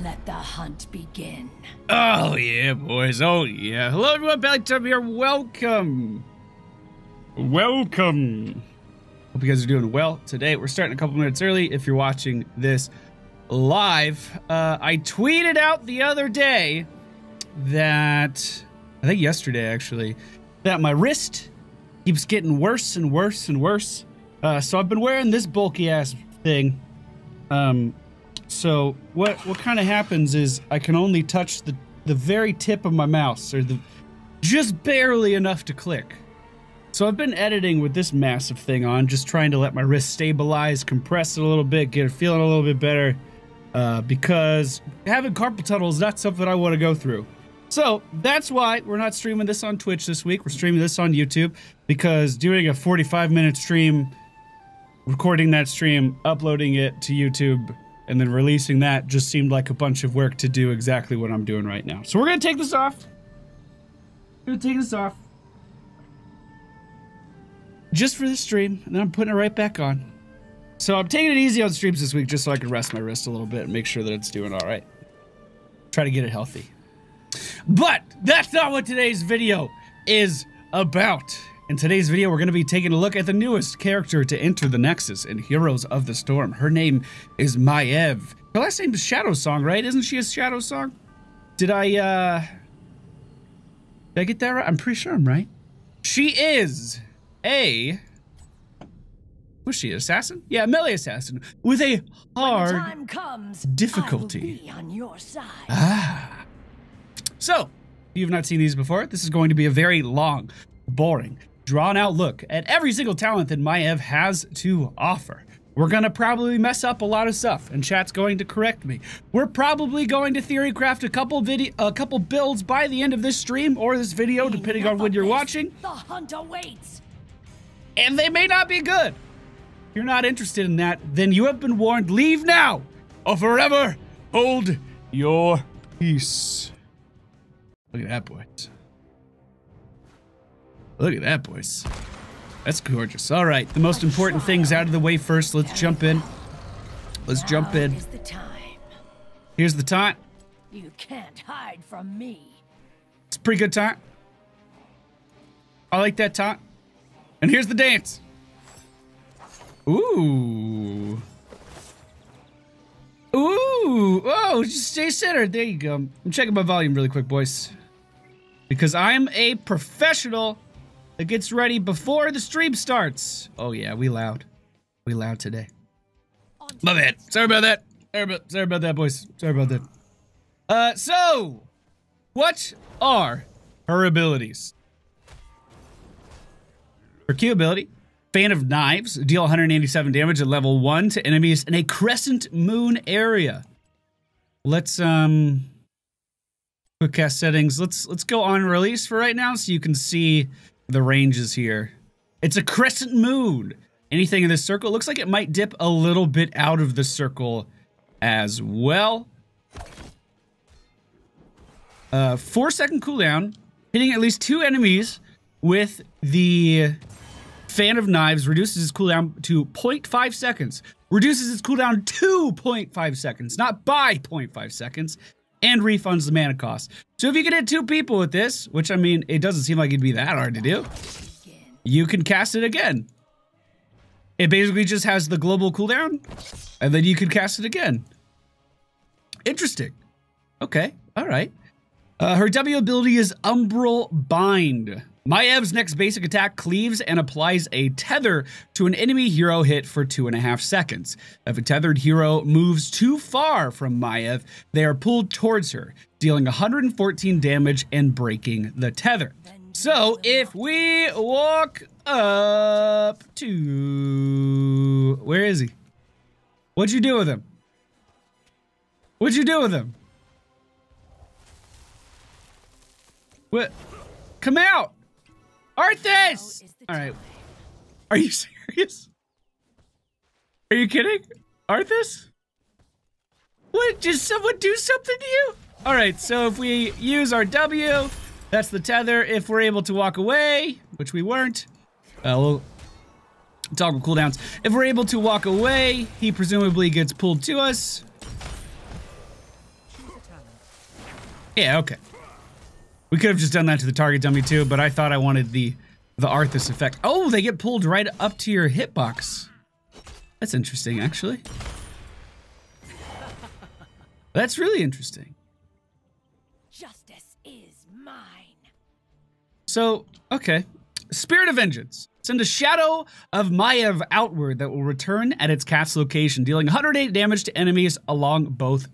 Let the hunt begin. Oh yeah, boys. Oh yeah. Hello everyone, MFPallytime here. Welcome. Welcome. Hope you guys are doing well today. We're starting a couple minutes early if you're watching this live. I tweeted out the other day that, I think yesterday actually, that my wrist keeps getting worse and worse and worse. So I've been wearing this bulky ass thing. So what kind of happens is I can only touch the very tip of my mouse, or just barely enough to click. So I've been editing with this massive thing on, just trying to let my wrist stabilize, compress it a little bit, get it feeling a little bit better, because having carpal tunnel is not something I want to go through. So that's why we're not streaming this on Twitch this week. We're streaming this on YouTube, because doing a 45-minute stream, recording that stream, uploading it to YouTube, and then releasing that just seemed like a bunch of work to do exactly what I'm doing right now. So we're gonna take this off. Just for the stream, and then I'm putting it right back on. So I'm taking it easy on streams this week just so I can rest my wrist a little bit and make sure that it's doing all right. Try to get it healthy. But that's not what today's video is about. In today's video, we're going to be taking a look at the newest character to enter the Nexus in Heroes of the Storm. Her name is Maiev. Her last name is Shadowsong, right? Isn't she a Shadowsong? Did I get that right? I'm pretty sure I'm right. She is a... Was she an assassin? Yeah, melee assassin with a hard time comes, difficulty. I will be on your side. Ah. So, if you've not seen these before, this is going to be a very long, boring, drawn-out look at every single talent that Maiev has to offer. We're gonna probably mess up a lot of stuff, and chat's going to correct me. We're probably going to Theorycraft a couple builds by the end of this stream or this video, depending on when you're watching. The hunt awaits. And they may not be good. If you're not interested in that, then you have been warned. Leave now, or forever hold your peace. Look at that, boys. Look at that, boys. That's gorgeous. All right, the most important things out of the way first. Let's jump in. Let's jump in. Is the time. Here's the taunt. You can't hide from me. It's a pretty good taunt. I like that taunt. And here's the dance. Ooh. Ooh. Oh, just stay centered. There you go. I'm checking my volume really quick, boys, because I'm a professional that gets ready before the stream starts. Oh yeah, we loud. We loud today. My bad. Sorry about that. Sorry about that, boys. Sorry about that. So, what are her abilities? Her Q ability, Fan of Knives, deal 187 damage at level 1 to enemies in a crescent moon area. Let's quick cast settings. Let's go on release for right now so you can see the ranges here. It's a crescent moon. Anything in this circle looks like it might dip a little bit out of the circle as well. 4-second cooldown, hitting at least 2 enemies with the Fan of Knives reduces its cooldown to 0.5 seconds. Reduces its cooldown to 0.5 seconds, not by 0.5 seconds, and refunds the mana cost. So if you can hit 2 people with this, which, I mean, it doesn't seem like it'd be that hard to do, you can cast it again. It basically just has the global cooldown, and then you can cast it again. Interesting. Okay, all right. Her W ability is Umbral Bind. Maev's next basic attack cleaves and applies a tether to an enemy hero hit for 2.5 seconds. If a tethered hero moves too far from Maiev, they are pulled towards her, dealing 114 damage and breaking the tether. So if we walk up to... Where is he? What'd you do with him? What'd you do with him? What? Come out! Arthas! Alright. Are you serious? Are you kidding? Arthas? What? Did someone do something to you? Alright, so if we use our W, that's the tether. If we're able to walk away, which we weren't, we'll toggle cooldowns. If we're able to walk away, he presumably gets pulled to us. Yeah, okay. We could have just done that to the target dummy too, but I thought I wanted the Arthas effect. Oh, they get pulled right up to your hitbox. That's interesting, actually. That's really interesting. Justice is mine. So, okay. Spirit of Vengeance. Send a shadow of Maiev outward that will return at its cast location, dealing 108 damage to enemies along both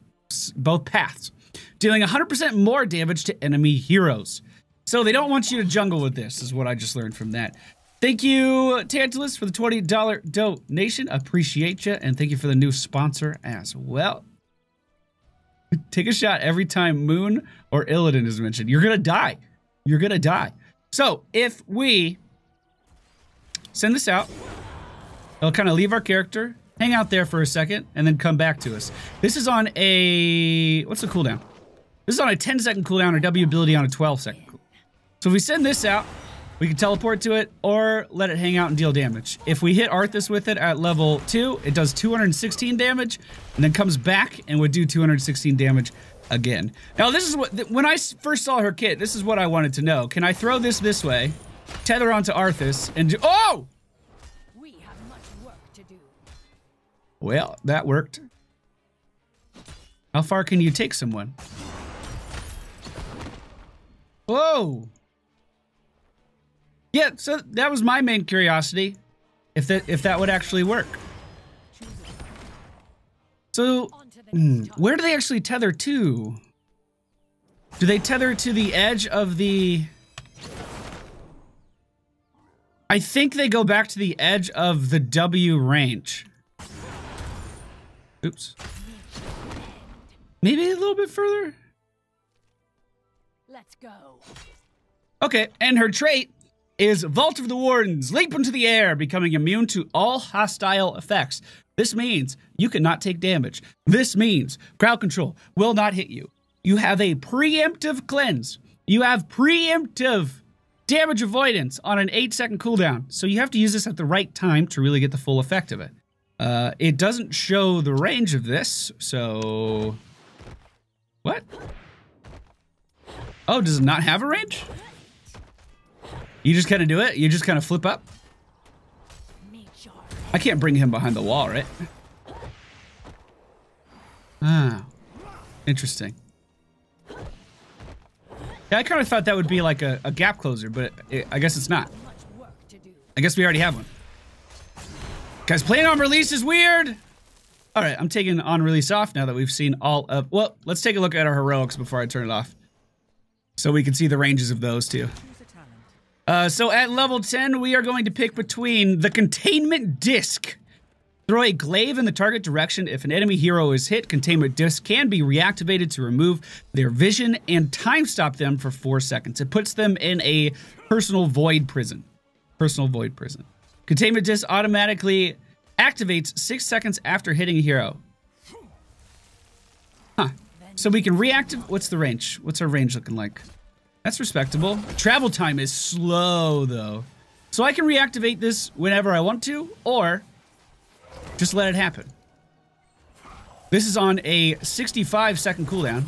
paths, dealing 100% more damage to enemy heroes. So they don't want you to jungle with this, is what I just learned from that. Thank you, Tantalus, for the $20 donation. Appreciate you, and thank you for the new sponsor as well. Take a shot every time Moon or Illidan is mentioned. You're gonna die. You're gonna die. So if we send this out, it'll kind of leave our character, hang out there for a second, and then come back to us. This is on a, what's the cooldown? This is on a 10-second cooldown, or W ability on a 12-second cooldown. So if we send this out, we can teleport to it or let it hang out and deal damage. If we hit Arthas with it at level 2, it does 216 damage and then comes back and would do 216 damage again. Now this is what, when I first saw her kit, this is what I wanted to know. Can I throw this way, tether onto Arthas, and do, oh! We have much work to do. Well, that worked. How far can you take someone? Whoa! Yeah, so that was my main curiosity, if that would actually work. So, where do they actually tether to? Do they tether to the edge of the... I think they go back to the edge of the W range. Oops. Maybe a little bit further? Let's go. Okay, and her trait is Vault of the Wardens. Leap into the air, becoming immune to all hostile effects. This means you cannot take damage. This means crowd control will not hit you. You have a preemptive cleanse. You have preemptive damage avoidance on an 8-second cooldown. So you have to use this at the right time to really get the full effect of it. It doesn't show the range of this, so... What? Oh, does it not have a range? You just kind of do it? You just kind of flip up? I can't bring him behind the wall, right? Ah, interesting. Yeah, I kind of thought that would be like a gap closer, but I guess it's not. I guess we already have one. Guys, playing on release is weird! Alright, I'm taking on release off now that we've seen all of... Well, let's take a look at our heroics before I turn it off. So we can see the ranges of those too. So at level 10, we are going to pick between the Containment Disc. Throw a glaive in the target direction. If an enemy hero is hit, Containment Disc can be reactivated to remove their vision and time stop them for 4 seconds. It puts them in a personal void prison. Containment Disc automatically activates 6 seconds after hitting a hero. Huh. So we can reactivate... What's the range? What's our range looking like? That's respectable. Travel time is slow, though. So I can reactivate this whenever I want to, or just let it happen. This is on a 65-second cooldown.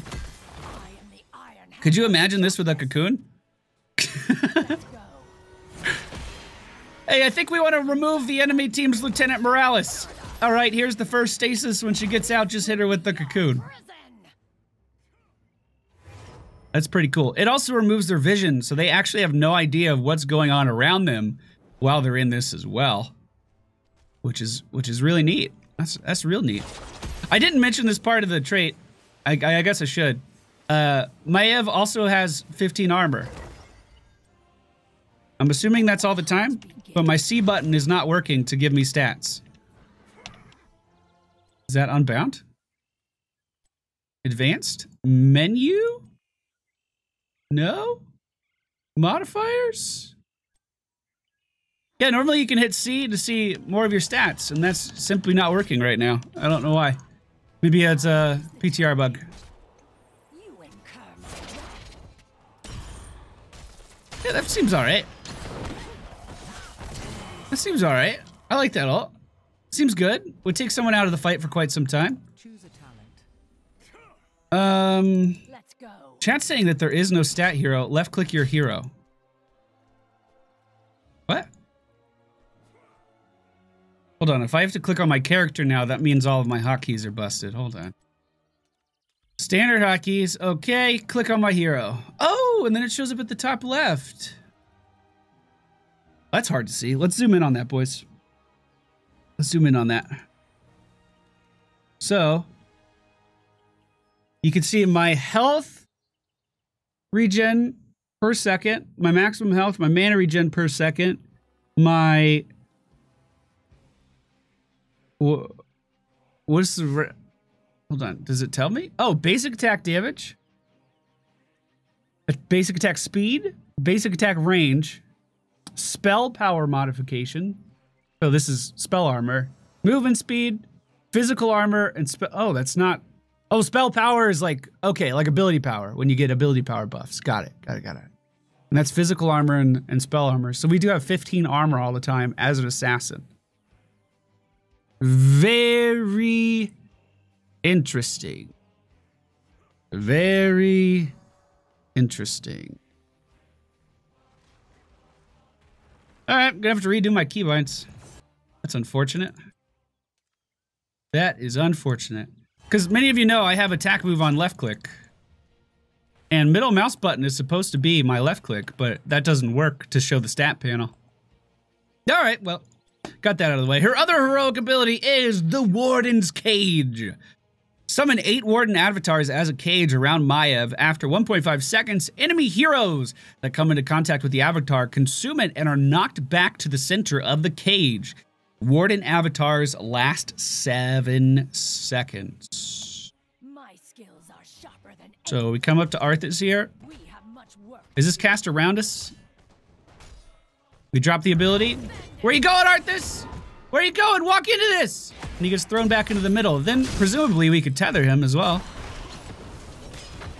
Could you imagine this with a cocoon? Hey, I think we want to remove the enemy team's Lieutenant Morales. All right, here's the first stasis. When she gets out, just hit her with the cocoon. That's pretty cool. It also removes their vision, so they actually have no idea of what's going on around them while they're in this as well, which is really neat. That's real neat. I didn't mention this part of the trait. I guess I should. Maiev also has 15 armor. I'm assuming that's all the time, but my C button is not working to give me stats. Is that unbound? Advanced menu? No? Modifiers? Yeah, normally you can hit C to see more of your stats, and that's simply not working right now. I don't know why. Maybe it's a PTR bug. Yeah, that seems alright. That seems alright. I like that ult. Seems good. Would take someone out of the fight for quite some time. Let's go. Chat's saying that there is no stat hero. Left click your hero. What? Hold on. If I have to click on my character now, that means all of my hotkeys are busted. Hold on. Standard hotkeys. Okay. Click on my hero. Oh, and then it shows up at the top left. That's hard to see. Let's zoom in on that, boys. Let's zoom in on that. So, you can see my health regen per second, my maximum health, my mana regen per second, my... What's the... Hold on, does it tell me? Oh, basic attack damage, basic attack speed, basic attack range, spell power modification. So this is spell armor, movement speed, physical armor, and oh, that's not... Oh, spell power is like, okay, like ability power, when you get ability power buffs. Got it. And that's physical armor and spell armor. So we do have 15 armor all the time as an assassin. Very interesting. Very interesting. All right, I'm gonna have to redo my keybinds. That's unfortunate. That is unfortunate. Because many of you know I have attack move on left click. And middle mouse button is supposed to be my left click, but that doesn't work to show the stat panel. All right, well, got that out of the way. Her other heroic ability is the Warden's Cage. Summon 8 Warden avatars as a cage around Maiev. After 1.5 seconds, enemy heroes that come into contact with the avatar consume it and are knocked back to the center of the cage. Warden avatars last 7 seconds. My skills are sharper than So we come up to Arthas here. we have much work. Is this cast around us? We drop the ability. Where you going, Arthas? Where you going? Walk into this! And he gets thrown back into the middle. Then, presumably, we could tether him as well.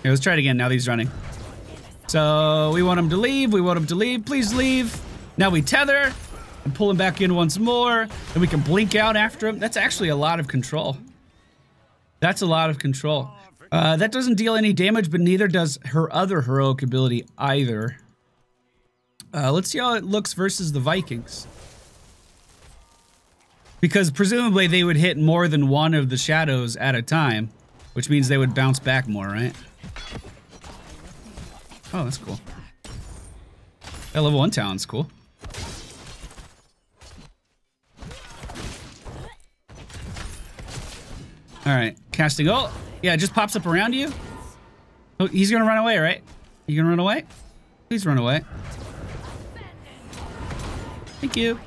Here, let's try it again now that he's running. So, we want him to leave. We want him to leave. Please leave. Now we tether and pull him back in once more. And we can blink out after him. That's actually a lot of control. That's a lot of control. That doesn't deal any damage, but neither does her other heroic ability either. Let's see how it looks versus the Vikings. Because presumably they would hit more than one of the shadows at a time, which means they would bounce back more, right? Oh, that's cool. That level 1 talent's cool. Alright, casting ult. Yeah, it just pops up around you. Oh, he's gonna run away, right? You gonna run away? Please run away. Thank you.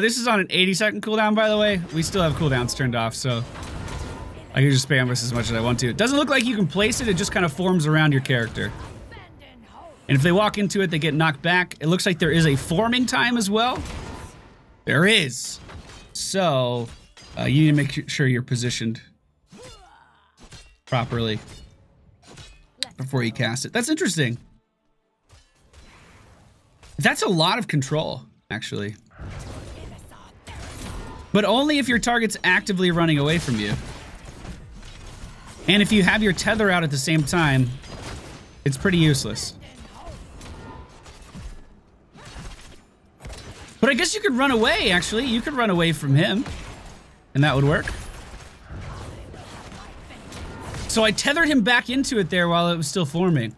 This is on an 80-second cooldown, by the way. We still have cooldowns turned off, so I can just spam this as much as I want to. It doesn't look like you can place it. It just kind of forms around your character. And if they walk into it, they get knocked back. It looks like there is a forming time as well. There is. So, you need to make sure you're positioned properly before you cast it. That's interesting. That's a lot of control, actually. But only if your target's actively running away from you. And if you have your tether out at the same time, it's pretty useless. But I guess you could run away, actually. You could run away from him, and that would work. So I tethered him back into it there while it was still forming.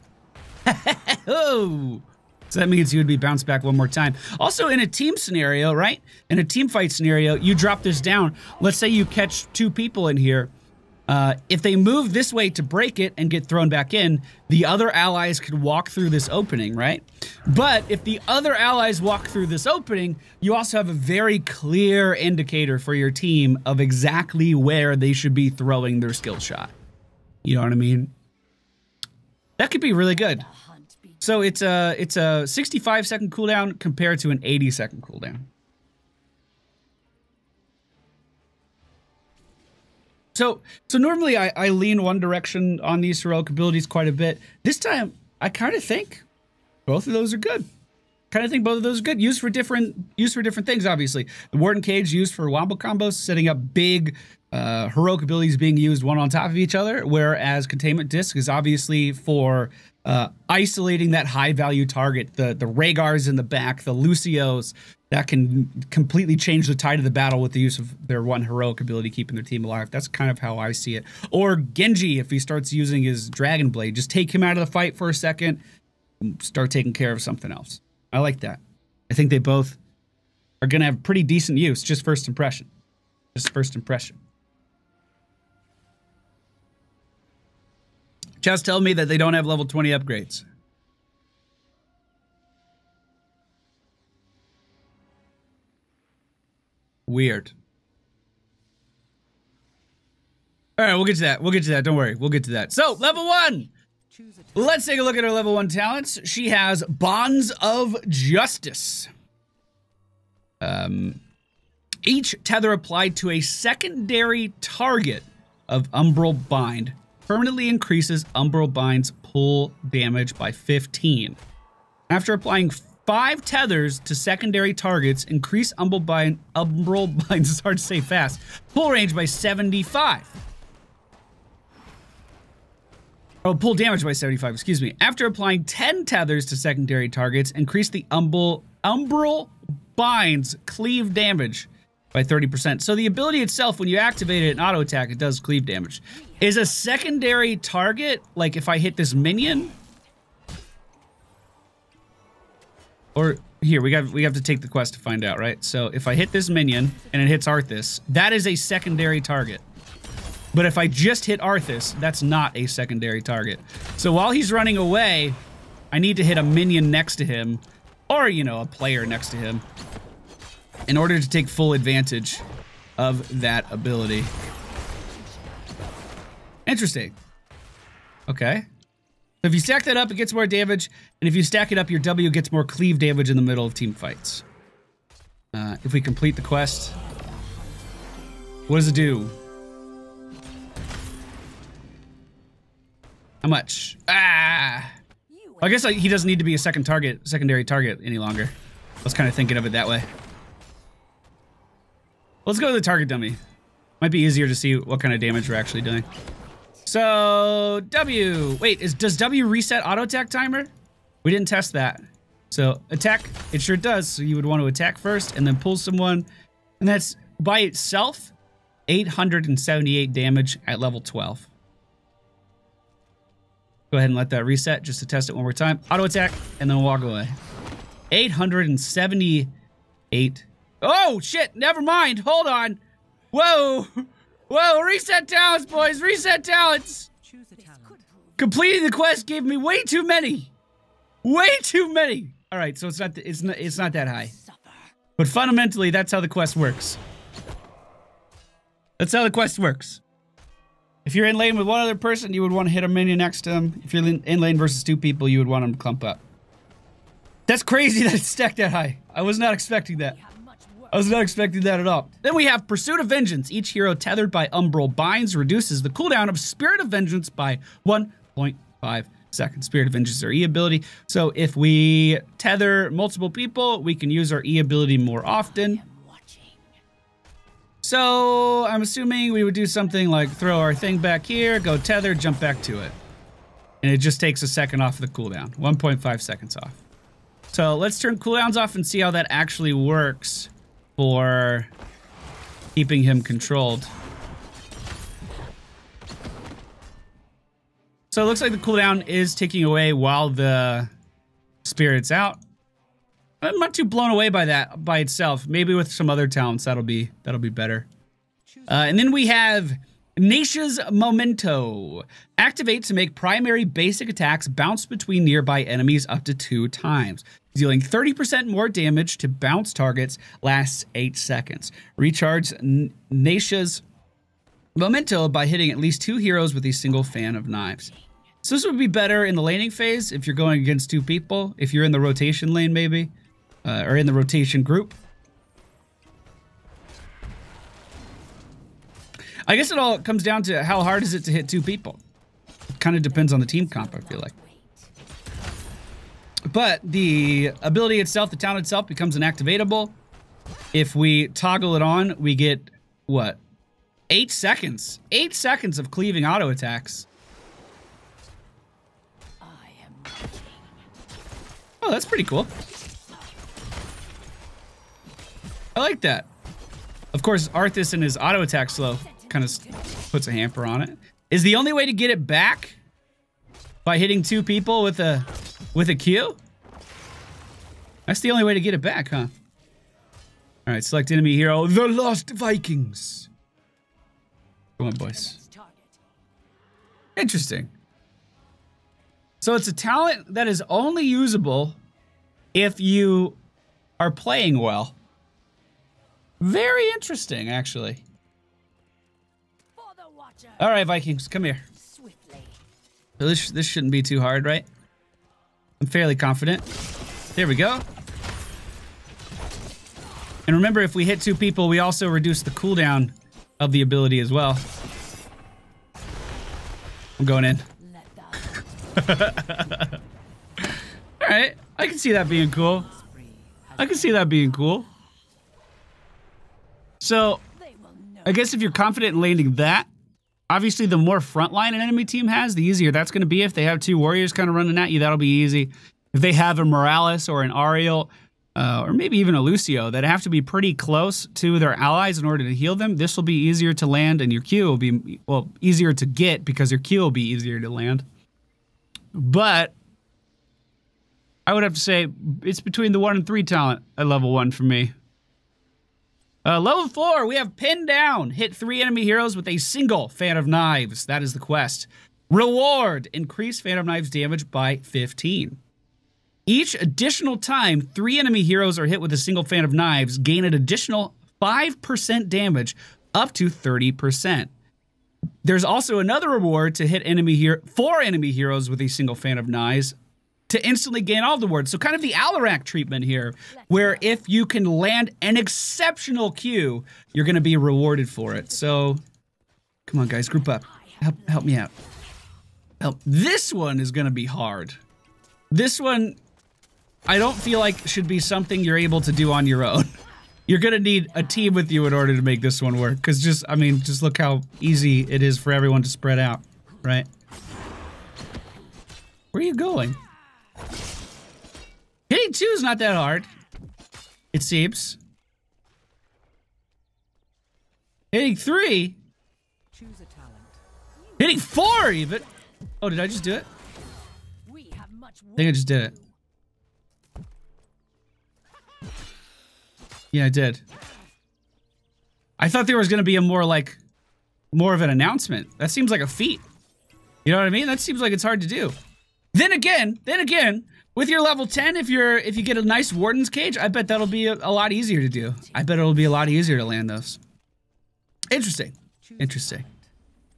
Oh! So that means you would be bounced back one more time. Also, in a team scenario, right? In a team fight scenario, you drop this down. Let's say you catch 2 people in here. If they move this way to break it and get thrown back in, the other allies could walk through this opening, right? But if the other allies walk through this opening, you also have a very clear indicator for your team of exactly where they should be throwing their skill shot. You know what I mean? That could be really good. So it's a 65-second cooldown compared to an 80-second cooldown. So normally I lean one direction on these heroic abilities quite a bit. This time I kind of think both of those are good. Used for different things, obviously. The Warden Cage used for wombo combos, setting up big heroic abilities being used one on top of each other, whereas Containment Disc is obviously for isolating that high value target, the Rhaegars in the back, the Lucios, that can completely change the tide of the battle with the use of their one heroic ability, keeping their team alive. That's kind of how I see it. Or Genji, if he starts using his Dragon Blade, just take him out of the fight for a second and start taking care of something else. I like that. I think they both are going to have pretty decent use, just first impression. Just first impression. Just tell me that they don't have level 20 upgrades. Weird. All right, we'll get to that. We'll get to that. Don't worry. We'll get to that. So, level 1. Let's take a look at her level 1 talents. She has Bonds of Justice. Each tether applied to a secondary target of Umbral Bind permanently increases Umbral Bind's pull damage by 15. After applying 5 tethers to secondary targets, increase Umbral Bind's, it's hard to say fast, pull range by 75. Oh, pull damage by 75, excuse me. After applying 10 tethers to secondary targets, increase the Umbral Bind's cleave damage by 30%. So the ability itself, when you activate it in auto attack, it does cleave damage. Is a secondary target, like if I hit this minion? Or here, we have to take the quest to find out, right? So if I hit this minion and it hits Arthas, that is a secondary target. But if I just hit Arthas, that's not a secondary target. So while he's running away, I need to hit a minion next to him, or, you know, a player next to him, in order to take full advantage of that ability. Interesting. Okay. So if you stack that up, it gets more damage, and if you stack it up, your W gets more cleave damage in the middle of team fights. If we complete the quest, what does it do? How much? Ah! I guess he doesn't need to be a secondary target any longer. I was kind of thinking of it that way. Let's go to the target dummy. Might be easier to see what kind of damage we're actually doing. So, W. Wait, does W reset auto attack timer? We didn't test that. So, attack, it sure does. So you would want to attack first and then pull someone. And that's by itself, 878 damage at level 12. Go ahead and let that reset just to test it one more time. Auto attack and then walk away. 878. Oh, shit. Never mind. Hold on. Whoa. Whoa. Reset talents, boys. Reset talents. Completing the quest gave me way too many. Way too many. All right. So it's not that high. But fundamentally, that's how the quest works. That's how the quest works. If you're in lane with one other person, you would want to hit a minion next to him. If you're in lane versus 2 people, you would want them to clump up. That's crazy that it's stacked that high. I was not expecting that. I was not expecting that at all. Then we have Pursuit of Vengeance. Each hero tethered by Umbral Binds reduces the cooldown of Spirit of Vengeance by 1.5 seconds. Spirit of Vengeance is our E ability. So if we tether multiple people, we can use our E ability more often. So I'm assuming we would do something like throw our thing back here, go tether, jump back to it. And it just takes a second off the cooldown. 1.5 seconds off. So let's turn cooldowns off and see how that actually works for keeping him controlled. So it looks like the cooldown is ticking away while the spirit's out. I'm not too blown away by that by itself. Maybe with some other talents, that'll be better. And then we have Naisha's Memento. Activate to make primary basic attacks bounce between nearby enemies up to 2 times. Dealing 30% more damage to bounce targets, lasts 8 seconds. Recharge Naisha's Memento by hitting at least 2 heroes with a single fan of knives. So this would be better in the laning phase if you're going against 2 people. If you're in the rotation lane, maybe. Or in the rotation group. I guess it all comes down to how hard is it to hit 2 people. It kind of depends on the team comp, I feel like. But the ability itself, the talent itself, becomes an activatable. If we toggle it on, we get, what? 8 seconds. 8 seconds of cleaving auto attacks. I am waiting. Oh, that's pretty cool. I like that. Of course, Arthas and his auto attack slow kind of puts a hamper on it. Is the only way to get it back by hitting 2 people with a Q? That's the only way to get it back, huh? All right, select enemy hero, the Lost Vikings. Come on, boys. Interesting. So it's a talent that is only usable if you are playing well. Very interesting, actually. All right, Vikings, come here. So this shouldn't be too hard, right? I'm fairly confident. There we go. And remember, if we hit 2 people, we also reduce the cooldown of the ability as well. I'm going in. All right, I can see that being cool. I can see that being cool. So, I guess if you're confident in landing that, obviously the more frontline an enemy team has, the easier that's going to be. If they have 2 warriors kind of running at you, that'll be easy. If they have a Morales or an Ariel, or maybe even a Lucio that have to be pretty close to their allies in order to heal them, this will be easier to land, and your Q will be, well, easier to get because your Q will be easier to land. But I would have to say it's between the 1 and 3 talent at level 1 for me. Level 4, we have Pin Down. Hit 3 enemy heroes with a single Fan of Knives. That is the quest. Reward, increase Fan of Knives damage by 15. Each additional time 3 enemy heroes are hit with a single Fan of Knives, gain an additional 5% damage, up to 30%. There's also another reward to hit 4 enemy heroes with a single Fan of Knives to instantly gain all the rewards. So kind of the Alarak treatment here, where if you can land an exceptional Q, you're going to be rewarded for it. So come on, guys, group up. Help me out. This one is going to be hard. This one, I don't feel like should be something you're able to do on your own. You're going to need a team with you in order to make this one work. Because just look how easy it is for everyone to spread out, right? Where are you going? Hitting 2 is not that hard, it seems. Hitting 3? Choose a talent. Hitting 4 even? Oh, did I just do it? I think I just did it. Yeah, I did. I thought there was going to be a more of an announcement. That seems like a feat. You know what I mean? That seems like it's hard to do. Then again, with your level 10, if you get a nice Warden's Cage, I bet that'll be a lot easier to do. I bet it'll be a lot easier to land those. Interesting. Interesting.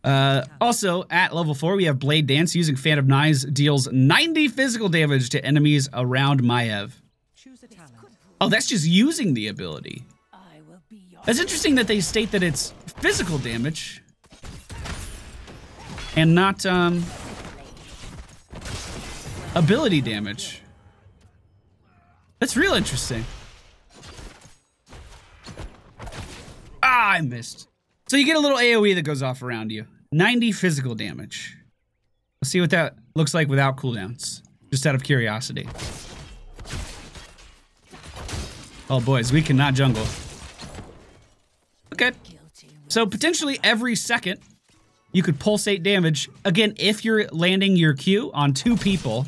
Also, at level 4, we have Blade Dance. Using Fan of Knives deals 90 physical damage to enemies around Maiev. Oh, that's just using the ability. That's interesting that they state that it's physical damage and not ability damage. That's real interesting. Ah, I missed. So you get a little AoE that goes off around you. 90 physical damage. Let's see what that looks like without cooldowns. Just out of curiosity. Oh, boys, we cannot jungle. Okay. So potentially every second, you could pulsate damage. Again, if you're landing your Q on 2 people,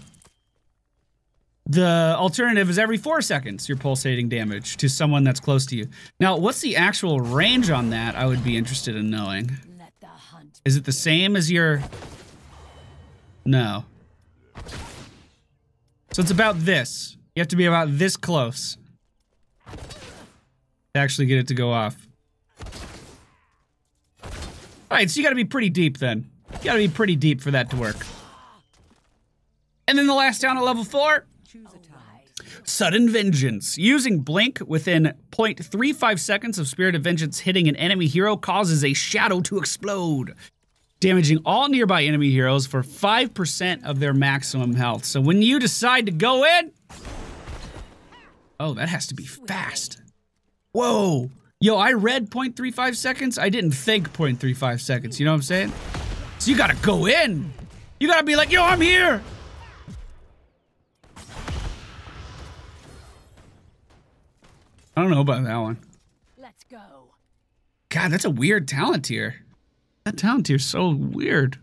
the alternative is every 4 seconds, you're pulsating damage to someone that's close to you. Now, what's the actual range on that? I would be interested in knowing. Is it the same as your... No. So it's about this. You have to be about this close to actually get it to go off. Alright, so you gotta be pretty deep then. You gotta be pretty deep for that to work. And then the last town at level 4. Sudden Vengeance. Using Blink within 0.35 seconds of Spirit of Vengeance hitting an enemy hero causes a shadow to explode, damaging all nearby enemy heroes for 5% of their maximum health. So when you decide to go in... Oh, that has to be fast. Whoa. Yo, I read 0.35 seconds. I didn't think 0.35 seconds. You know what I'm saying? So you gotta go in. You gotta be like, yo, I'm here. I don't know about that one. Let's go. God, that's a weird talent tier. That talent tier is so weird.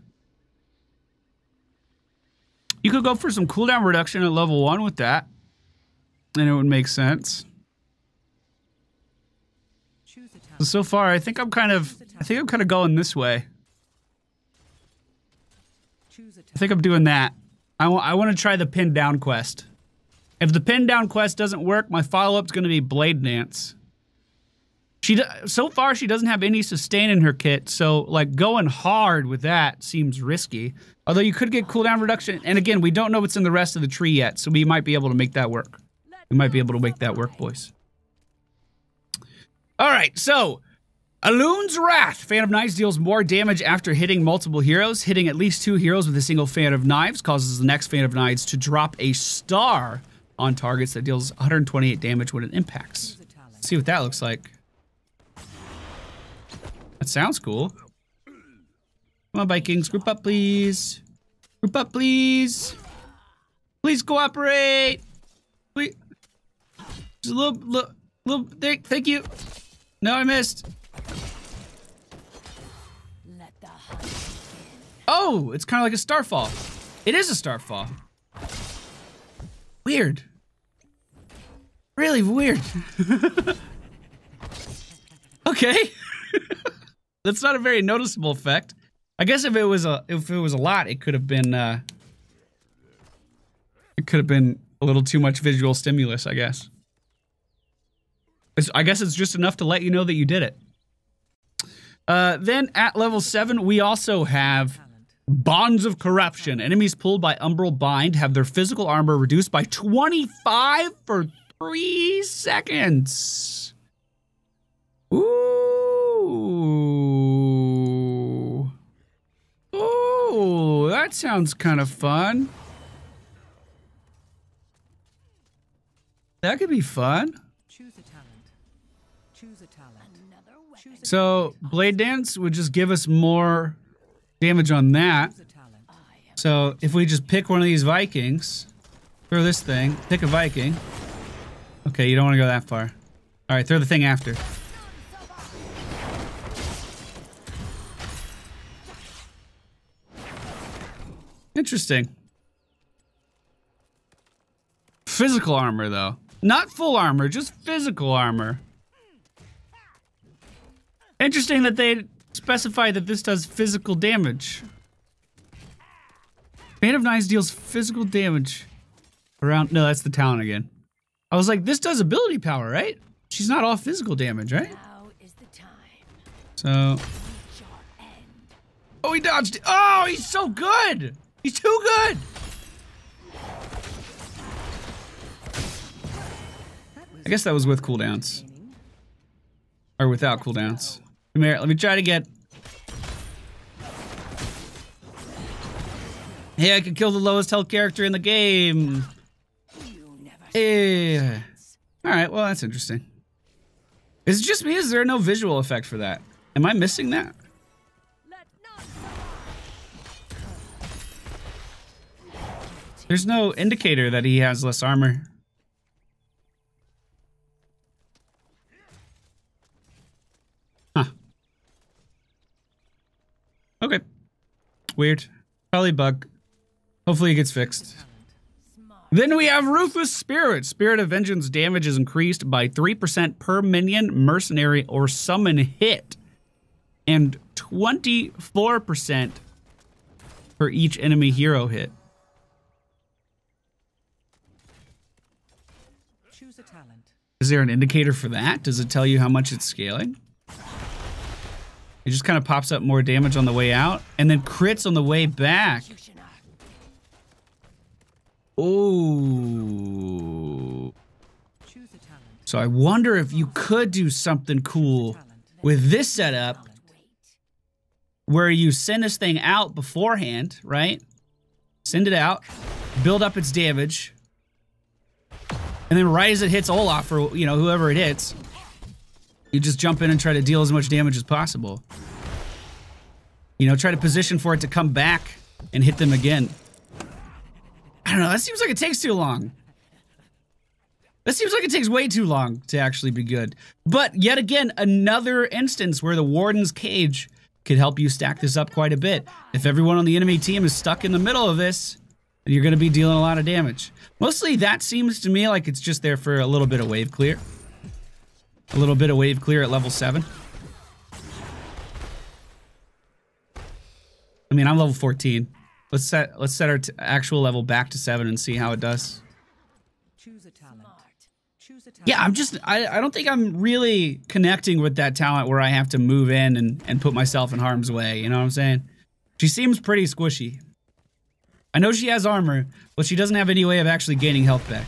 You could go for some cooldown reduction at level 1 with that. And it would make sense. So far, I think I'm kind of going this way. I think I'm doing that. I want to try the pin down quest. If the pin down quest doesn't work, my follow-up is going to be Blade Dance. So far, she doesn't have any sustain in her kit, so like going hard with that seems risky. Although you could get cooldown reduction, and again, we don't know what's in the rest of the tree yet, so we might be able to make that work. We might be able to make that work, boys. All right, so Alun's Wrath. Fan of Knives deals more damage after hitting multiple heroes. Hitting at least 2 heroes with a single Fan of Knives causes the next Fan of Knives to drop a star on targets that deals 128 damage when it impacts. Let's see what that looks like. That sounds cool. Come on, Vikings. Group up, please. Group up, please. Please cooperate. Please. Just a little there. Thank you. No, I missed. Let the hunt begin. Oh, it's kind of like a starfall. It is a starfall. Weird. Really weird. Okay. That's not a very noticeable effect. I guess if it was a lot, it could have been a little too much visual stimulus, I guess. I guess it's just enough to let you know that you did it. Then at level 7, we also have Bonds of Corruption. Enemies pulled by Umbral Bind have their physical armor reduced by 25 for 3 seconds. Ooh. Ooh, that sounds kind of fun. That could be fun. Choose a talent. Choose a talent. Another weapon. So Blade Dance would just give us more damage on that. Choose a talent. So if we just pick one of these Vikings, throw this thing, pick a Viking. Okay, you don't want to go that far. All right, throw the thing after. Interesting. Physical armor, though. Not full armor, just physical armor. Interesting that they specify that this does physical damage. Fan of Knives deals physical damage around... No, that's the talent again. I was like, this does ability power, right? She's not all physical damage, right? Now is the time. So... Reach your end. Oh, he dodged it. Oh, he's so good. He's too good. I guess that was with cooldowns. Or without cooldowns. Come here, let me try to get... Hey, I can kill the lowest health character in the game. You never Hey. Alright, well, that's interesting. Is it just me? Is there no visual effect for that? Am I missing that? let not There's no indicator that he has less armor. Huh. Okay. Weird. Probably a bug. Hopefully it gets fixed. Then we have Ruthless Spirit. Spirit of Vengeance damage is increased by 3% per minion, mercenary, or summon hit. And 24% for each enemy hero hit. Choose a talent. Is there an indicator for that? Does it tell you how much it's scaling? It just kind of pops up more damage on the way out, and then crits on the way back. executioner. Ooh. Choose a talent. So I wonder if you could do something cool with this setup Wait. where you send this thing out beforehand, right? Send it out, build up its damage, and then right as it hits Olaf or, you know, whoever it hits, You just jump in and try to deal as much damage as possible. You know, try to position for it to come back and hit them again. I don't know, that seems like it takes too long. That seems like it takes way too long to actually be good. But yet again, another instance where the Warden's Cage could help you stack this up quite a bit. If everyone on the enemy team is stuck in the middle of this, you're going to be dealing a lot of damage. Mostly that seems to me like it's just there for a little bit of wave clear. A little bit of wave clear at level 7. I mean, I'm level 14. Let's set our actual level back to 7 and see how it does. Choose a talent. Choose a talent. Yeah, I don't think I'm really connecting with that talent where I have to move in and put myself in harm's way, you know what I'm saying? She seems pretty squishy. I know she has armor, but she doesn't have any way of actually gaining health back.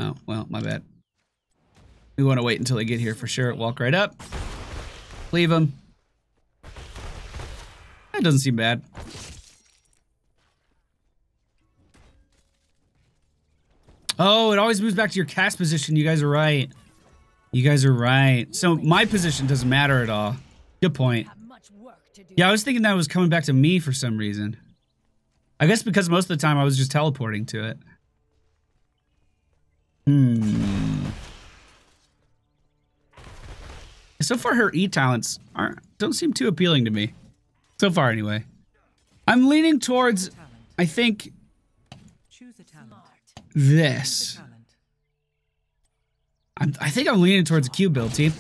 Oh, well, my bad. We want to wait until they get here for sure. Walk right up. Leave them. That doesn't seem bad. Oh, it always moves back to your cast position. You guys are right. You guys are right. So my position doesn't matter at all. Good point. Yeah, I was thinking that was coming back to me for some reason. I guess because most of the time I was just teleporting to it. So far her E talents don't seem too appealing to me. So far anyway. I'm leaning towards, I think, Choose a talent. this. Choose a talent. I think I'm leaning towards a Q build, team.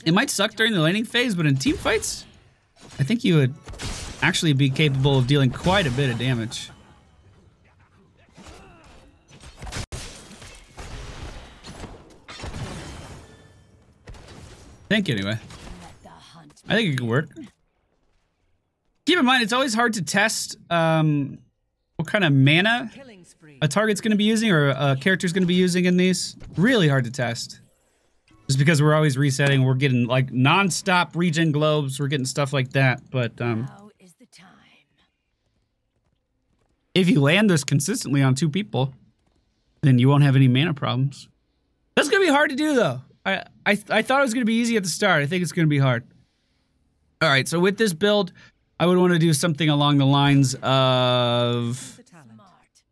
It might suck during the laning phase, but in team fights, I think you would actually be capable of dealing quite a bit of damage. I think anyway. I think it could work. Keep in mind, it's always hard to test what kind of mana Killing spree. a target's going to be using or a character's going to be using in these. Really hard to test. Just because we're always resetting, we're getting like non-stop regen globes, we're getting stuff like that. But Now is the time. if you land this consistently on 2 people, then you won't have any mana problems. That's going to be hard to do though. I thought it was going to be easy at the start. I think it's going to be hard. All right, so with this build, I would want to do something along the lines of... Choose a talent.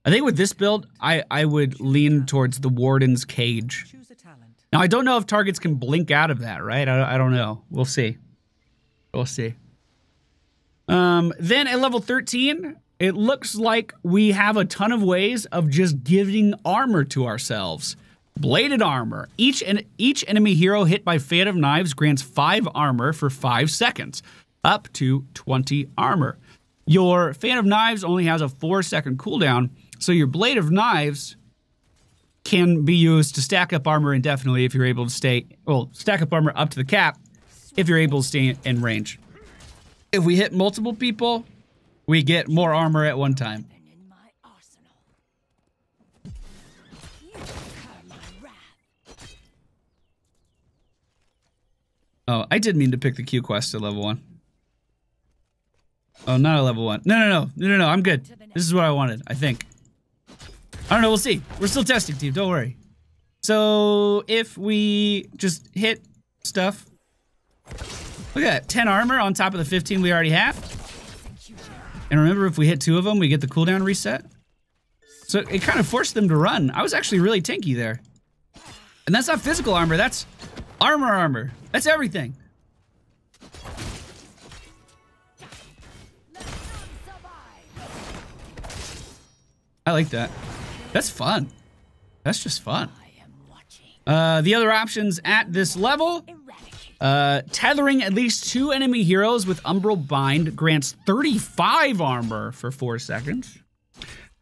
I think with this build, I would lean towards the Warden's Cage. Choose a talent. Now, I don't know if targets can blink out of that, right? I don't know. We'll see. We'll see. Then at level 13, it looks like we have a ton of ways of just giving armor to ourselves. Bladed armor. Each enemy hero hit by Fan of Knives grants 5 armor for 5 seconds. Up to 20 armor. Your Fan of Knives only has a 4-second cooldown, so your Blade of Knives can be used to stack up armor indefinitely if you're able to stay... Well, stack up armor up to the cap if you're able to stay in range. If we hit multiple people, we get more armor at one time. In my arsenal. You incur my wrath. Oh, I did mean to pick the Q quest at level 1. Oh, not a level 1. No, I'm good. This is what I wanted, I think. I don't know, we'll see. We're still testing, team, don't worry. So, if we just hit stuff... Look at that, 10 armor on top of the 15 we already have. And remember, if we hit 2 of them, we get the cooldown reset. So, it kind of forced them to run. I was actually really tanky there. And that's not physical armor, that's armor. That's everything. I like that. That's fun. That's just fun. I am watching. The other options at this level, tethering at least 2 enemy heroes with Umbral Bind grants 35 armor for 4 seconds.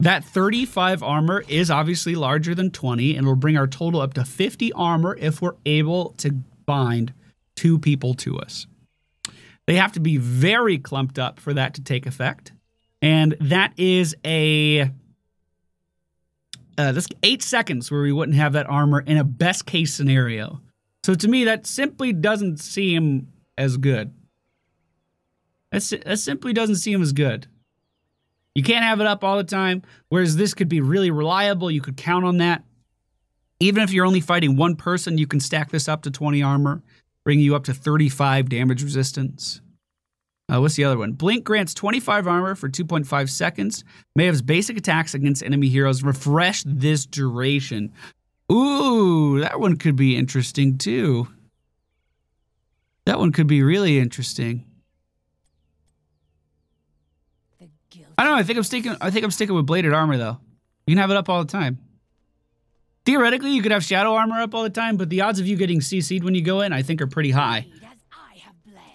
That 35 armor is obviously larger than 20 and will bring our total up to 50 armor if we're able to bind 2 people to us. They have to be very clumped up for that to take effect. And that is a... that's 8 seconds where we wouldn't have that armor in a best case scenario. So to me, that simply doesn't seem as good. That simply doesn't seem as good. You can't have it up all the time, whereas this could be really reliable. You could count on that. Even if you're only fighting one person, you can stack this up to 20 armor, bringing you up to 35 damage resistance. What's the other one? Blink grants 25 armor for 2.5 seconds. Maiev's basic attacks against enemy heroes refresh this duration. Ooh, that one could be interesting too. That one could be really interesting. I don't know. I think I'm sticking with bladed armor though. You can have it up all the time. Theoretically, you could have shadow armor up all the time, but the odds of you getting CC'd when you go in, I think, are pretty high.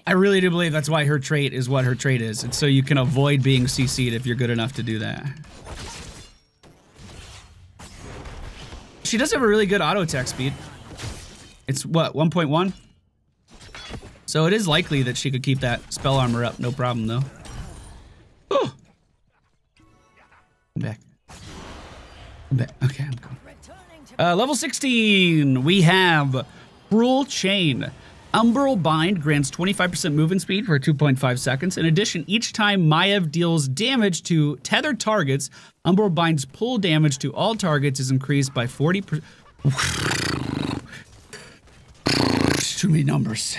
I really do believe that's why her trait is what her trait is. It's so you can avoid being CC'd if you're good enough to do that. She does have a really good auto attack speed. It's what, 1.1? So it is likely that she could keep that spell armor up, no problem though. Oh. I'm back. Okay, I'm cool. Level 16, we have Cruel Chain. Umbral Bind grants 25% movement speed for 2.5 seconds. In addition, each time Maiev deals damage to tethered targets, Umbral Bind's pull damage to all targets is increased by 40%. Too many numbers.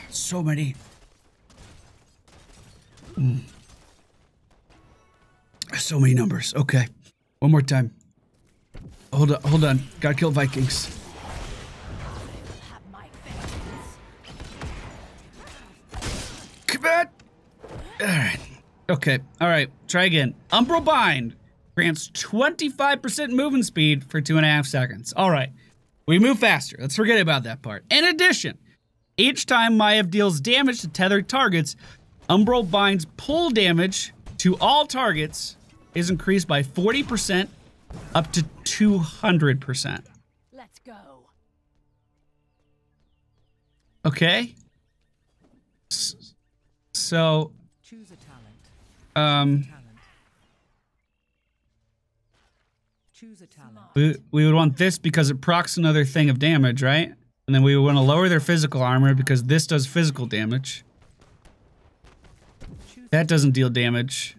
So many. So many numbers. Okay. One more time. Hold on. Gotta kill Vikings. Come on. Alright. Okay. Alright. Try again. Umbral Bind grants 25% movement speed for 2.5 seconds. Alright. We move faster. Let's forget about that part. In addition, each time Maiev deals damage to tethered targets, Umbral Bind's pull damage to all targets is increased by 40% up to 200%. Let's go. Okay. So Choose a talent. Choose a talent. we would want this because it procs another thing of damage, right? And then we would want to lower their physical armor because this does physical damage. That doesn't deal damage.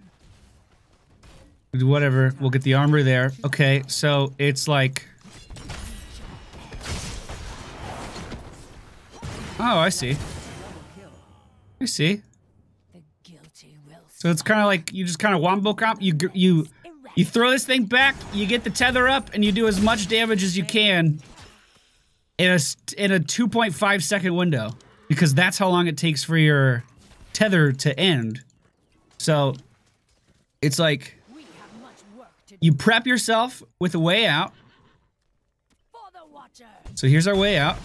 Whatever, we'll get the armor there. Okay, so it's like... Oh, I see. I see. So it's kind of like you just kind of wombo comp. You throw this thing back, you get the tether up, and you do as much damage as you can in a 2.5 second window, because that's how long it takes for your tether to end. So it's like you prep yourself with a way out. So here's our way out.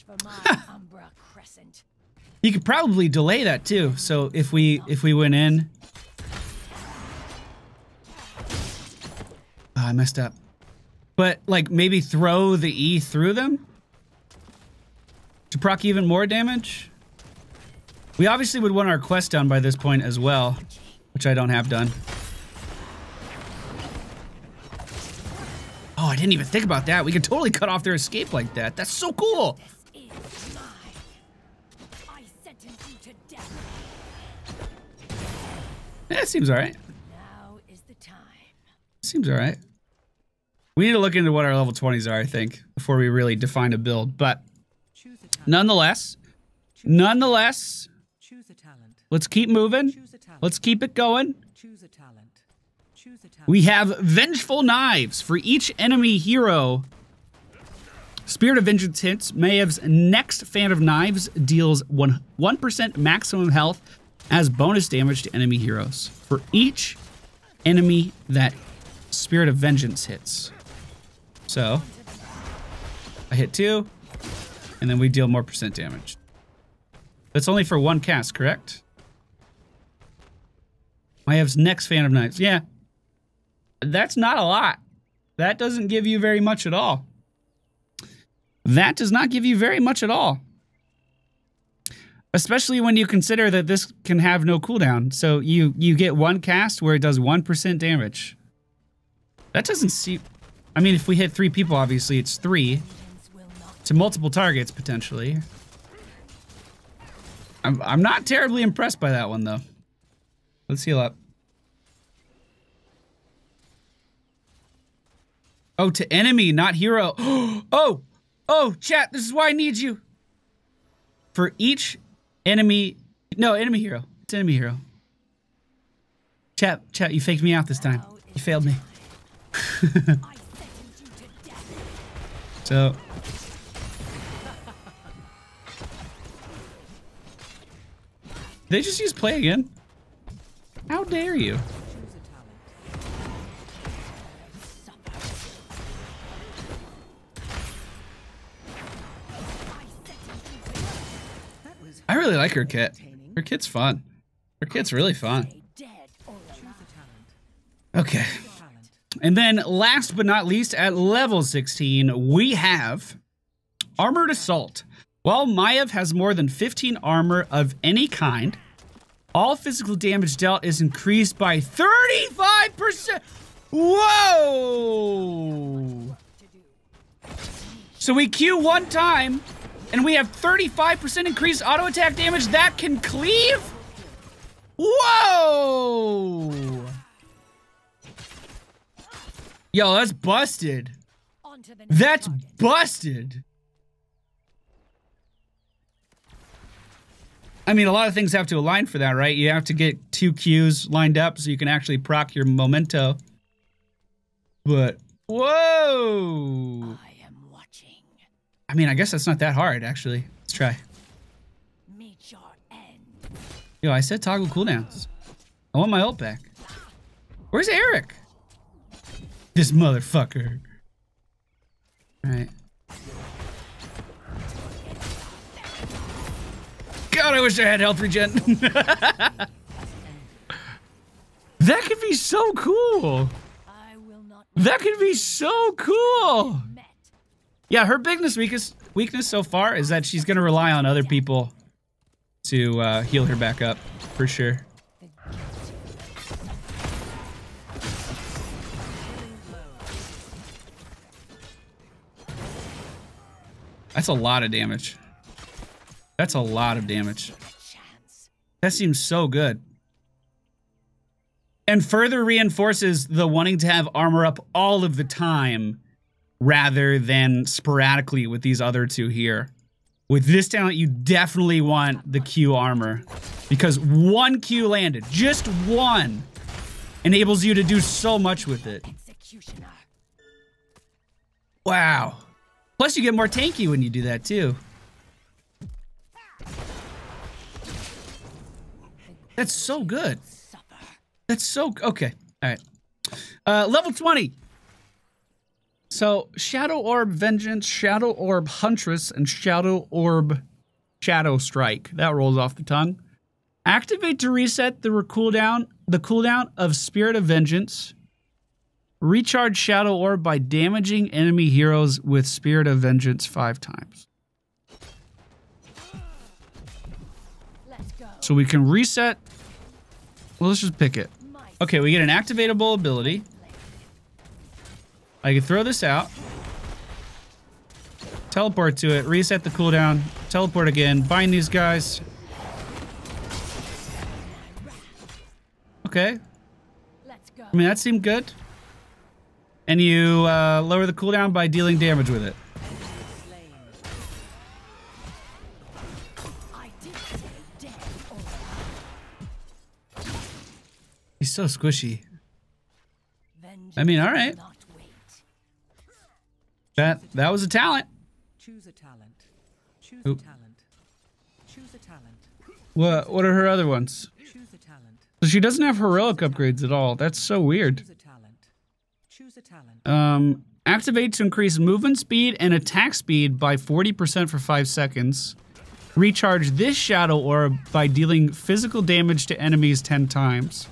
For my Umbra Crescent. You could probably delay that too. So if we went in, oh, I messed up. But like maybe throw the E through them to proc even more damage. We obviously would want our quest done by this point as well, which I don't have done. Oh, I didn't even think about that. We could totally cut off their escape like that. That's so cool. Yeah, it seems all right. Now is the time. Seems all right. We need to look into what our level 20s are, I think, before we really define a build. But nonetheless, Choose a talent. Let's keep moving. Choose a talent. Let's keep it going. Choose a talent. Choose a talent. We have Vengeful Knives for each enemy hero. Spirit of Vengeance hits. Maiev's next fan of knives deals 1% maximum health as bonus damage to enemy heroes for each enemy that Spirit of Vengeance hits. So I hit 2, and then we deal more % damage. That's only for one cast, correct? Maev's next fan of knives. Yeah. That's not a lot. That doesn't give you very much at all. That does not give you very much at all. Especially when you consider that this can have no cooldown. So you get one cast where it does 1% damage. That doesn't seem... I mean, if we hit 3 people, obviously it's 3. To multiple targets, potentially. I'm not terribly impressed by that one though. Let's heal up. Oh, to enemy, not hero. Oh, chat, this is why I need you. For each enemy, no, enemy hero. It's enemy hero. Chat, you faked me out this time. You failed me. So. They just use play again? How dare you? I really like her kit. Her kit's fun. Her kit's really fun. Okay. And then last but not least, at level 16, we have Armored Assault. While Maiev has more than 15 armor of any kind, all physical damage dealt is increased by 35%. Whoa! So we Q one time, and we have 35% increased auto attack damage that can cleave? Whoa! Yo, that's busted. That's busted. I mean, a lot of things have to align for that, right? You have to get 2 Qs lined up so you can actually proc your memento. But, whoa! I am watching. I mean, I guess that's not that hard, actually. Let's try. Meet your end. Yo, I said toggle cooldowns. I want my ult back. Where's Eric? This motherfucker. Alright. God, I wish I had health regen. That could be so cool. That could be so cool. Yeah, her biggest weakness so far is that she's gonna rely on other people to heal her back up, for sure. That's a lot of damage. That's a lot of damage. That seems so good. And further reinforces the wanting to have armor up all of the time rather than sporadically with these other two here. With this talent, you definitely want the Q armor because 1 Q landed, just 1, enables you to do so much with it. Wow. Plus you get more tanky when you do that too. That's so good. That's so... Okay. All right. Level 20. So, Shadow Orb Vengeance, Shadow Orb Huntress, and Shadow Orb Shadow Strike. That rolls off the tongue. Activate to reset the cooldown of Spirit of Vengeance. Recharge Shadow Orb by damaging enemy heroes with Spirit of Vengeance 5 times. So we can reset. Well, let's just pick it. Okay, we get an activatable ability. I can throw this out. Teleport to it. Reset the cooldown. Teleport again. Bind these guys. Okay. I mean, that seemed good. And you lower the cooldown by dealing damage with it. He's so squishy. I mean, all right. That was a talent. Choose a talent. Choose a talent. Choose a talent. What are her other ones? Choose a talent. So she doesn't have heroic upgrades at all. That's so weird. Choose a talent. Choose a talent. Activate to increase movement speed and attack speed by 40% for 5 seconds. Recharge this Shadow Orb by dealing physical damage to enemies 10 times.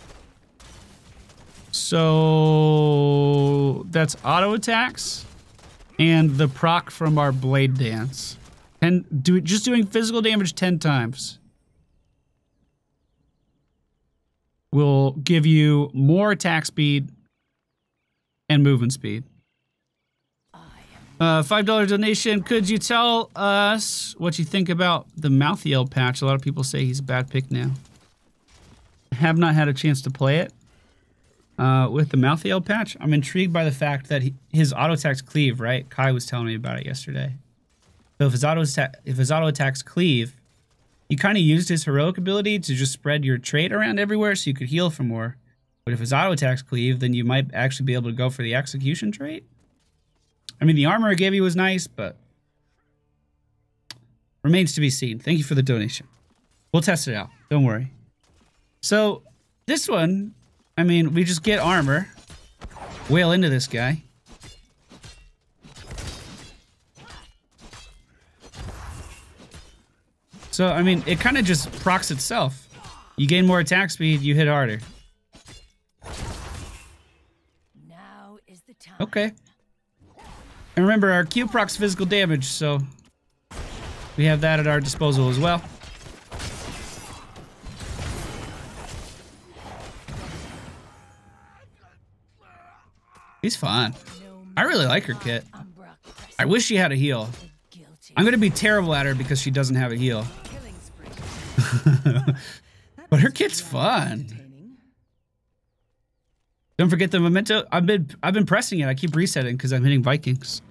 So that's auto attacks and the proc from our Blade Dance. And just doing physical damage 10 times will give you more attack speed and movement speed. I am $5 donation. Could you tell us what you think about the Maiev patch? A lot of people say he's a bad pick now. I have not had a chance to play it. With the Maiev patch, I'm intrigued by the fact that his auto attacks cleave, right? Kai was telling me about it yesterday. So if his auto attacks cleave, he kind of used his heroic ability to just spread your trait around everywhere so you could heal for more. But if his auto attacks cleave, then you might actually be able to go for the execution trait. I mean, the armor I gave you was nice, but remains to be seen. Thank you for the donation. We'll test it out. Don't worry. So this one, I mean, we just get armor, wail into this guy. So, I mean, it kind of just procs itself. You gain more attack speed, you hit harder. Now is the time. Okay. And remember, our Q procs physical damage, so we have that at our disposal as well. He's fun. I really like her kit. I wish she had a heal. I'm going to be terrible at her because she doesn't have a heal. But her kit's fun. Don't forget the memento. I've been pressing it. I keep resetting because I'm hitting Vikings.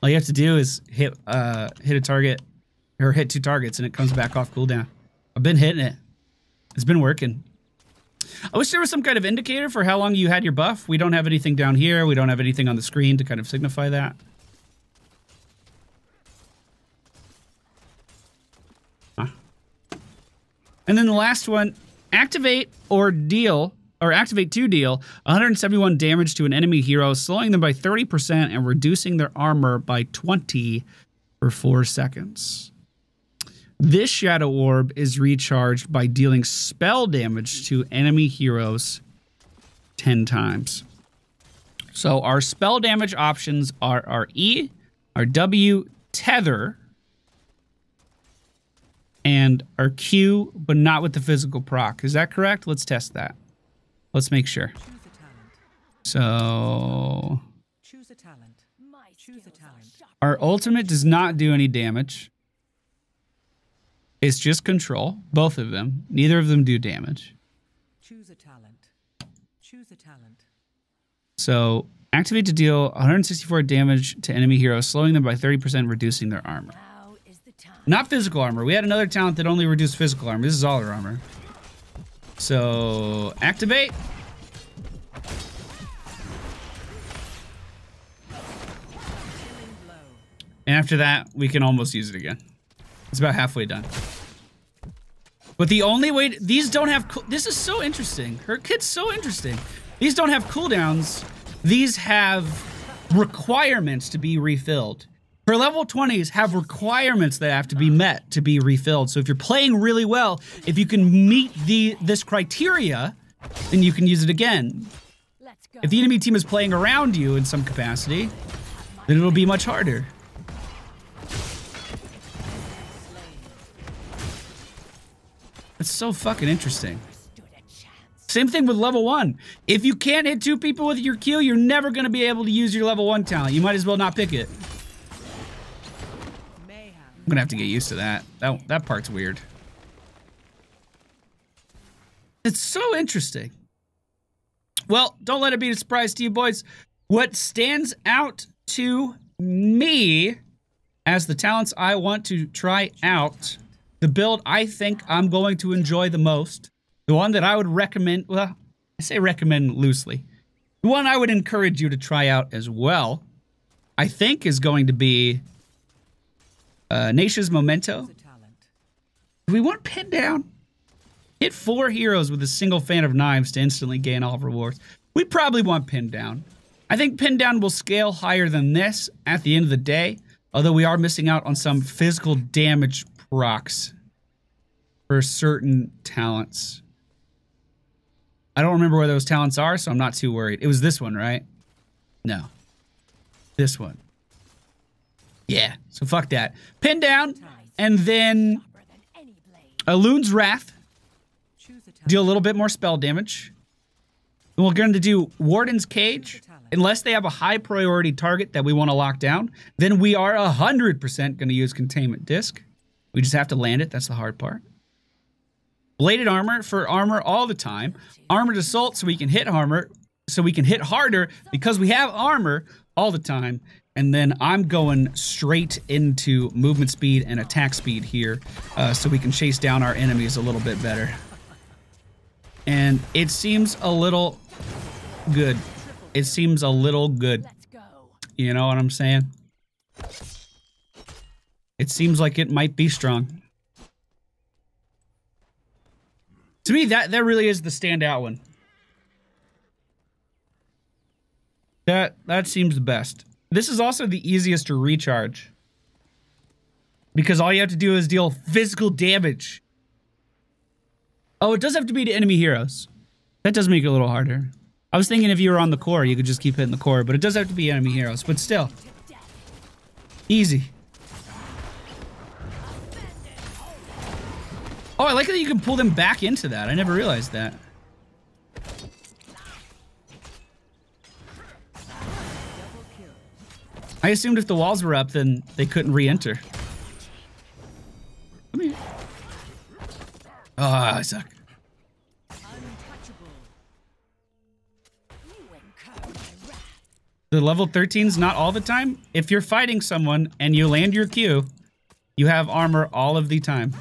All you have to do is hit a target or hit 2 targets and it comes back off cooldown. I've been hitting it. It's been working. I wish there was some kind of indicator for how long you had your buff. We don't have anything down here. We don't have anything on the screen to kind of signify that. And then the last one, activate to deal 171 damage to an enemy hero, slowing them by 30% and reducing their armor by 20 for 4 seconds. This Shadow Orb is recharged by dealing spell damage to enemy heroes 10 times. So our spell damage options are our E, our W, Tether, and our Q, but not with the physical proc. Is that correct? Let's test that. Let's make sure. So Choose a talent. Choose a talent. Our ultimate does not do any damage. It's just control. Both of them. Neither of them do damage. Choose a talent. Choose a talent. So activate to deal 164 damage to enemy heroes, slowing them by 30%, reducing their armor. Now is the time. Not physical armor. We had another talent that only reduced physical armor. This is all our armor. So activate. And after that, we can almost use it again. It's about halfway done. But the only way... These don't have... This is so interesting. Her kit's so interesting. These don't have cooldowns. These have requirements to be refilled. Her level 20s have requirements that have to be met to be refilled. So if you're playing really well, if you can meet this criteria, then you can use it again. Let's go. If the enemy team is playing around you in some capacity, then it'll be much harder. It's so fucking interesting. Same thing with level 1. If you can't hit 2 people with your Q, you're never going to be able to use your level 1 talent. You might as well not pick it. I'm going to have to get used to that. That part's weird. It's so interesting. Well, don't let it be a surprise to you, boys. What stands out to me as the talents I want to try out, the build I think I'm going to enjoy the most, the one that I would recommend, well, I say recommend loosely, the one I would encourage you to try out as well, I think is going to be Naisha's Memento. Do we want Pin Down? Hit 4 heroes with a single fan of knives to instantly gain all rewards. We probably want Pin Down. I think Pin Down will scale higher than this at the end of the day, although we are missing out on some physical damage procs for certain talents. I don't remember where those talents are, so I'm not too worried. It was this one, right? No. This one. Yeah, so fuck that. Pin Down, and then Loon's Wrath. Deal a little bit more spell damage. And we're going to do Warden's Cage unless they have a high priority target that we want to lock down, then we are 100% going to use Containment Disc. We just have to land it. That's the hard part. Bladed armor for armor all the time. Armored assault so we can hit armor, so we can hit harder because we have armor all the time. And then I'm going straight into movement speed and attack speed here so we can chase down our enemies a little bit better. And it seems a little good. It seems a little good. You know what I'm saying? It seems like it might be strong. To me, that really is the standout one. That seems the best. This is also the easiest to recharge. Because all you have to do is deal physical damage. Oh, it does have to be to enemy heroes. That does make it a little harder. I was thinking if you were on the core, you could just keep hitting the core, but it does have to be enemy heroes. But still, easy. Oh, I like that you can pull them back into that. I never realized that. I assumed if the walls were up, then they couldn't re-enter. Come here. Oh, I suck. The level 13's not all the time. If you're fighting someone and you land your Q, you have armor all of the time.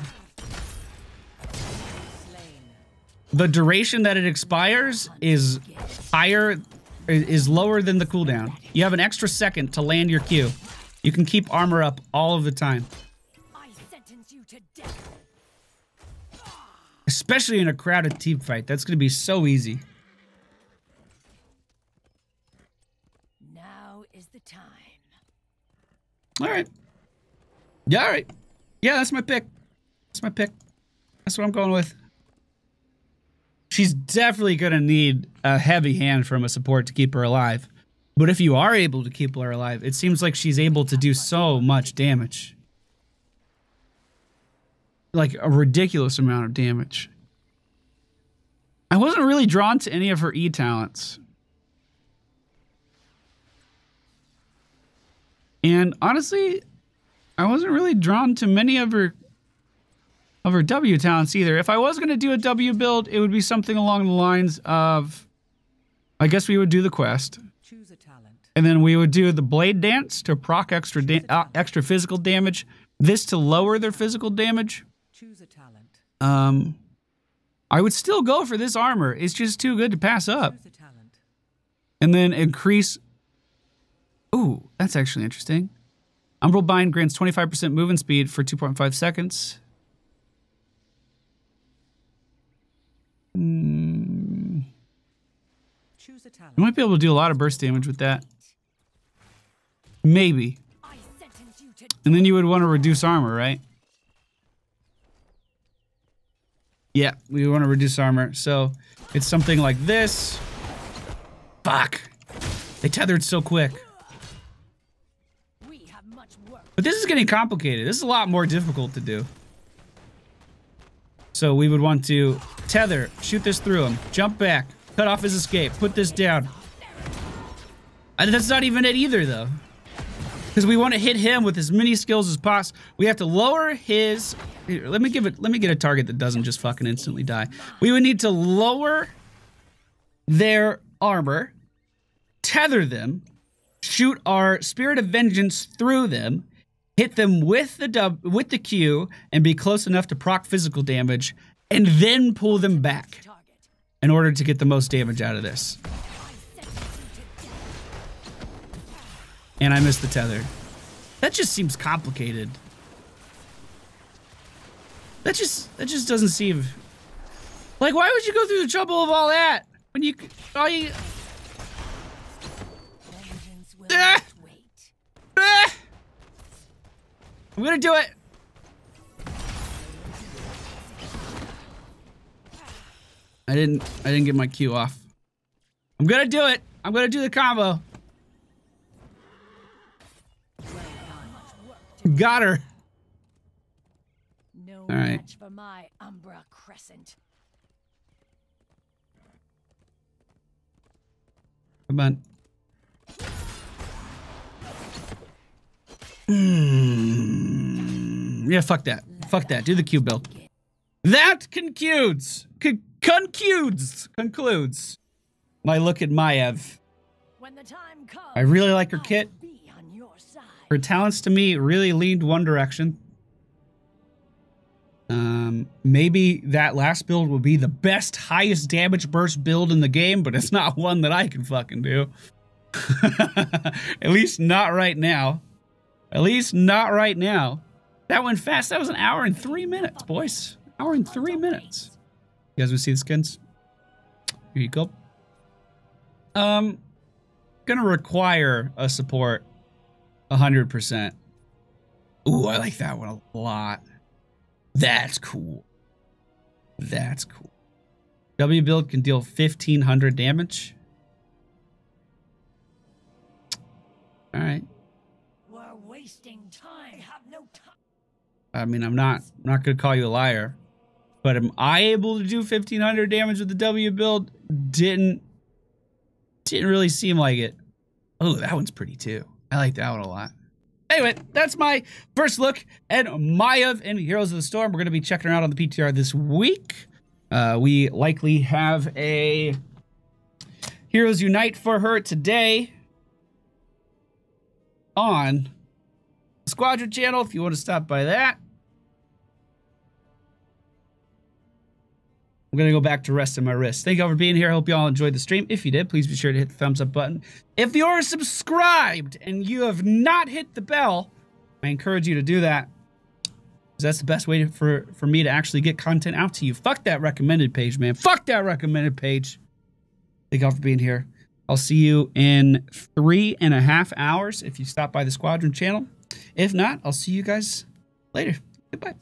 The duration that it expires is higher, is lower than the cooldown. You have an extra second to land your Q. You can keep armor up all of the time. I sentence you to death. Especially in a crowded team fight. That's going to be so easy. Now is the time. All right. Yeah, all right. Yeah, that's my pick. That's my pick. That's what I'm going with. She's definitely going to need a heavy hand from a support to keep her alive. But if you are able to keep her alive, it seems like she's able to do so much damage. Like a ridiculous amount of damage. I wasn't really drawn to any of her E talents. And honestly, I wasn't really drawn to many of her W talents either. If I was going to do a W build, it would be something along the lines of, I guess we would do the quest. Choose a talent. And then we would do the blade dance to proc extra physical damage. This to lower their physical damage. Choose a talent. I would still go for this armor. It's just too good to pass up. Choose a talent. And then increase. Ooh, that's actually interesting. Umbral Bind grants 25% movement speed for 2.5 seconds. Choose a talent. You might be able to do a lot of burst damage with that. Maybe. I sentence you to And then you would want to reduce armor, right? Yeah, we want to reduce armor. So it's something like this. Fuck. They tethered so quick. we have much work. But this is getting complicated. This is a lot more difficult to do. So we would want to tether, shoot this through him, jump back, cut off his escape, put this down. And that's not even it either, though. Because we want to hit him with as many skills as possible. We have to lower his... Here, let me get a target that doesn't just fucking instantly die. We would need to lower their armor, tether them, shoot our Spirit of Vengeance through them, hit them with the Q, and be close enough to proc physical damage, and then pull them back Target. in order to get the most damage out of this. I sentence you to death. And I missed the tether. That just seems complicated. That just doesn't seem... Like, why would you go through the trouble of all that? When you... Vengeance will Ah! not wait. Ah! I'm gonna do it. I didn't get my Q off. I'm gonna do it. I'm gonna do the combo. Got her. No All right. match for my Umbra Crescent. Come on. Yeah, fuck that. Fuck that. Do the Q build. That concludes my look at Maiev. When the time comes, I really like her kit. I'll be on your side. Her talents to me really leaned one direction. Maybe that last build will be the best highest damage burst build in the game, but it's not one that I can fucking do. At least not right now. At least not right now. That went fast. That was an hour and 3 minutes, boys. Hour and 3 minutes. You guys want to see the skins? Here you go. Gonna require a support 100%. Ooh, I like that one a lot. That's cool. That's cool. W build can deal 1500 damage. All right. We're wasting time. I have no time. I mean, I'm not gonna call you a liar, but am I able to do 1500 damage with the W build? Didn't really seem like it. Oh, that one's pretty too. I like that one a lot. Anyway, that's my first look at Maiev in Heroes of the Storm. We're going to be checking her out on the PTR this week. We likely have a Heroes Unite for her today on the Squadron channel if you want to stop by that. I'm going to go back to resting my wrist. Thank you all for being here. I hope you all enjoyed the stream. If you did, please be sure to hit the thumbs up button. If you're subscribed and you have not hit the bell, I encourage you to do that, because that's the best way for me to actually get content out to you. Fuck that recommended page, man. Fuck that recommended page. Thank you all for being here. I'll see you in 3.5 hours if you stop by the Squadron channel. If not, I'll see you guys later. Goodbye.